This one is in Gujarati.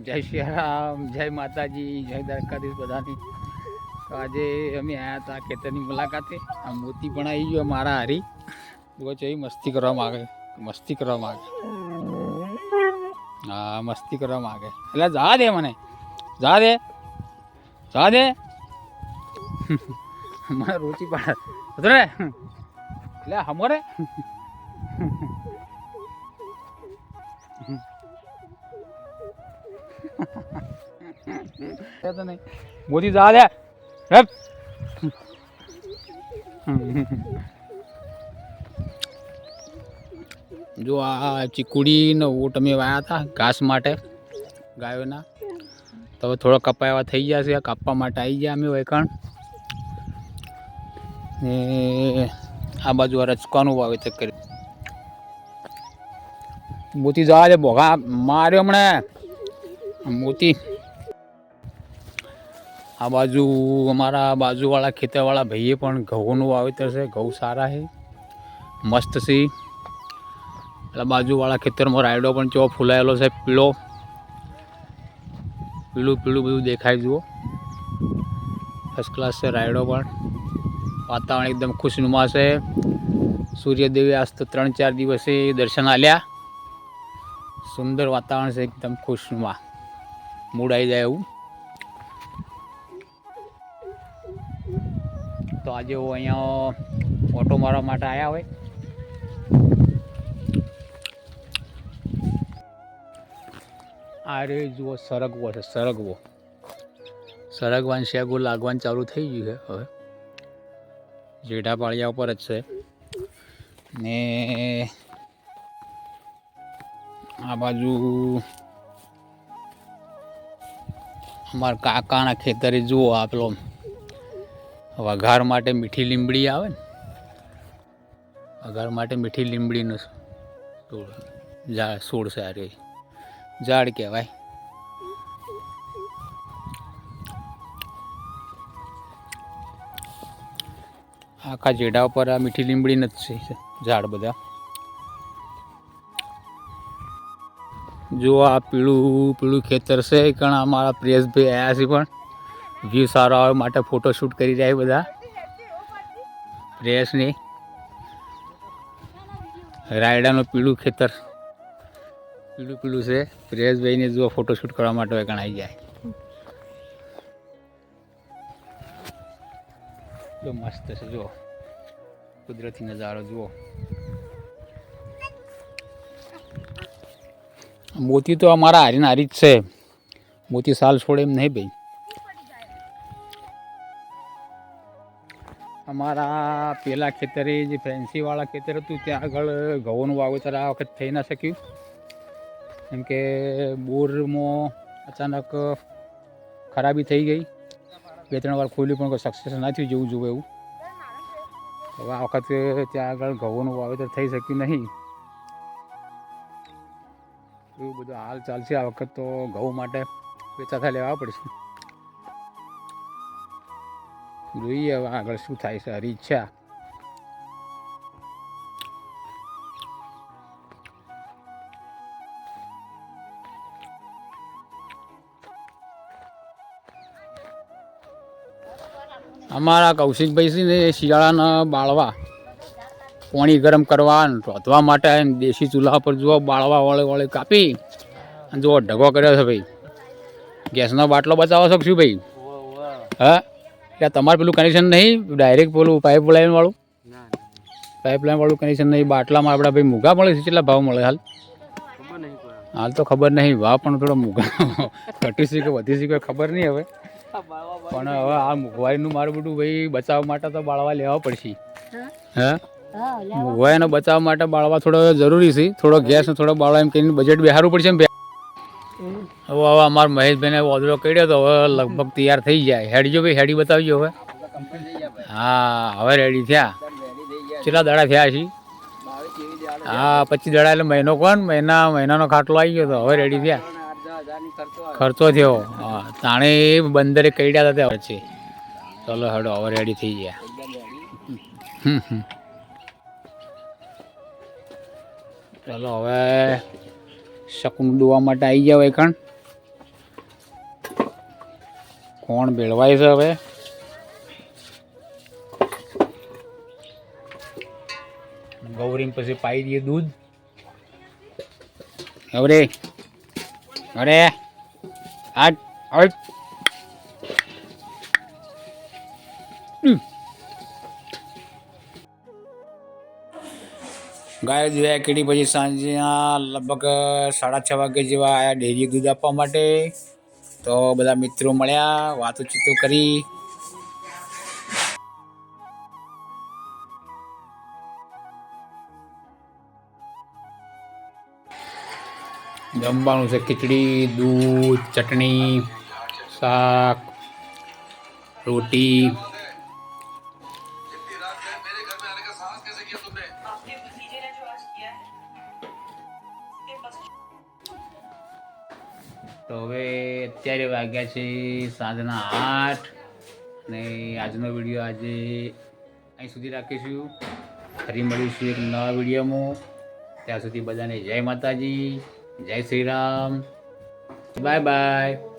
જય શ્રી રામ, જય માતાજી, જય દ્વારકાધીશ બધાની. તો આજે અમે આવ્યા હતા ખેતરની મુલાકાતે. આ મોતી પણ આવી ગયો મારા હારી. જો છે મસ્તી કરવા માગે, મસ્તી કરવા માગે. હા, મસ્તી કરવા માગે. એટલે જા દે મને, જા દે, જા દે. મને રોચી પાડે રે એટલે હમરે. नहीं मोदी जा दे जो आ चीकुड़ी नो ऊँट में वाया था घास माटे गायोना तो थोड़ा कपाया थी जैसे कापवा माटे आई गया अमे वेकण ने आ बाजू रचकाનું વાવેતર કર્યું. મોતી જવા દે ભોગા માર્યો હમણે મોતી. આ બાજુ અમારા બાજુવાળા ખેતરવાળા ભાઈએ પણ ઘઉંનું વાવેતર છે. ઘઉં સારા છે, મસ્ત છે. એટલે બાજુવાળા ખેતરમાં રાયડો પણ ચો ફૂલાયેલો છે, પીળો પીળું પીળું બધું દેખાય. જુઓ, ફર્સ્ટ ક્લાસ છે રાયડો પણ. વાતાવરણ એકદમ ખુશનુમા છે. સૂર્યદેવે આજ તો 3-4 દિવસે દર્શન આલ્યા. સુંદર વાતાવરણ છે, એકદમ ખુશનુમા, મૂડ આવી જાય એવું. તો આજે હું અહીંયા ઓટો મારવા માટે આવ્યા હોય. આ રે જુઓ સરગવો છે, સરગવો. સરગવાનું શેગું લાગવાનું ચાલુ થઈ ગયું છે હવે. જેઠા પાળિયા ઉપર જ છે ને આ બાજુ અમારા કાકાના ખેતરે જુઓ આ પેલો વઘાર માટે મીઠી લીમડી આવે ને, વઘાર માટે મીઠી લીમડીનું છોડ છે. આ રે ઝાડ કહેવાય. આખા જેડા ઉપર આ મીઠી લીમડીનું જ છે ઝાડ બધા. જો આ પીળું પીળું ખેતર છે. કારણ અમારા પ્રિયેશભાઈ આવ્યા છે પણ વ્યૂ સારો આવે માટે ફોટોશૂટ કરી રહ્યા બધા. પ્રેસની રાયડાનું પીળું ખેતર પીળું પીળું છે. પ્રેસભાઈને જુઓ ફોટોશૂટ કરવા માટે વેકણ આવી જાય. તો મસ્ત છે, જુઓ કુદરતી નજારો જુઓ. મોતી તો અમારા હારી નારી જ છે. મોતી સાલ છોડે એમ નહીં ભાઈ. અમારા પેલા ખેતરે જે ફેન્સીવાળા ખેતર હતું ત્યાં આગળ ઘઉંનું વાવેતર આ વખત થઈ ના શક્યું, કેમ કે બોરમાં અચાનક ખરાબી થઈ ગઈ. 2-3 વાર ખોલ્યું પણ કોઈ સક્સેસ ના થયું જેવું જોવે એવું. હવે આ વખતે ત્યાં આગળ ઘઉંનું વાવેતર થઈ શક્યું નહીં. એવું બધું હાલ ચાલશે. આ વખત તો ઘઉં માટે વેચાતા લેવા પડશે. જોઈએ હવે આગળ શું થાય છે. હરી ઈચ્છા. અમારા કૌશિકભાઈ છે ને શિયાળાના બાળવા પાણી ગરમ કરવા રોધવા માટે દેશી ચૂલા પર જુઓ બાળવા વળે વળે કાપી અને જુઓ ઢગો કર્યો છે ભાઈ. ગેસનો બાટલો બચાવો છો શું ભાઈ? હા, એટલે તમારે પેલું કનેક્શન નહીં, ડાયરેક્ટ પેલું પાઇપલાઇન વાળું? પાઇપલાઇન વાળું કનેક્શન નહીં. બાટલામાં આપણા ભાઈ મૂગા મળે છે. કેટલા ભાવ મળે હાલ? હાલ તો ખબર નહીં. ભાવ પણ થોડો મૂગા ઘટી શીખે વધી શીખે ખબર નહીં હવે. પણ હવે આ મોંઘવારીનું મારું બધું ભાઈ બચાવવા માટે તો બાળવા લેવા પડશે. હા, મોંઘવારીનો બચાવવા માટે બાળવા થોડો જરૂરી છે. થોડો ગેસ ને થોડો બાળવા એમ કહીને બજેટ બેહારવું પડશે એમ. હવે અમારા મહેશભાઈને ઓર્ડર કર્યો તો હવે લગભગ તૈયાર થઈ જાય. હેડજો ભાઈ, હેડી બતાવજો હવે. હા, હવે રેડી થયા. કેટલા દાડા થયા છે? હા, 25 દાડા એટલે મહિનો કોણ, મહિનાનો ખાટલો આવી ગયો તો હવે રેડી થયા. ખર્ચો થયો. હા, તાણે બંદરે કઈડ્યા હતા ત્યાં છે. ચલો હેડો હવે રેડી થઈ ગયા. ચલો હવે શકું દોવા માટે આવી જાવ એકણ. કોણ ભેળવાય છે હવે. ગૌરી પછી પાઈ દઈએ દૂધ. ગૌરી અરે આટ હટ. ગાય દોયા કેડી પછી સાંજના લગભગ 6:30 વાગે જેવા આયા ડેરી દૂધ આપવા માટે. તો બધા મિત્રો મળ્યા, વાતોચીતો કરી. જમવાનું છે ખીચડી, દૂધ, ચટણી, શાક, રોટી. તો હવે અત્યારે વાગ્યા છે સાંજના 8 અને આજનો વિડીયો આજે અહીં સુધી રાખીશું. ફરી મળીશું એક નવા વિડીયોમાં. ત્યાં સુધી બધાને જય માતાજી, જય શ્રી રામ, બાય બાય.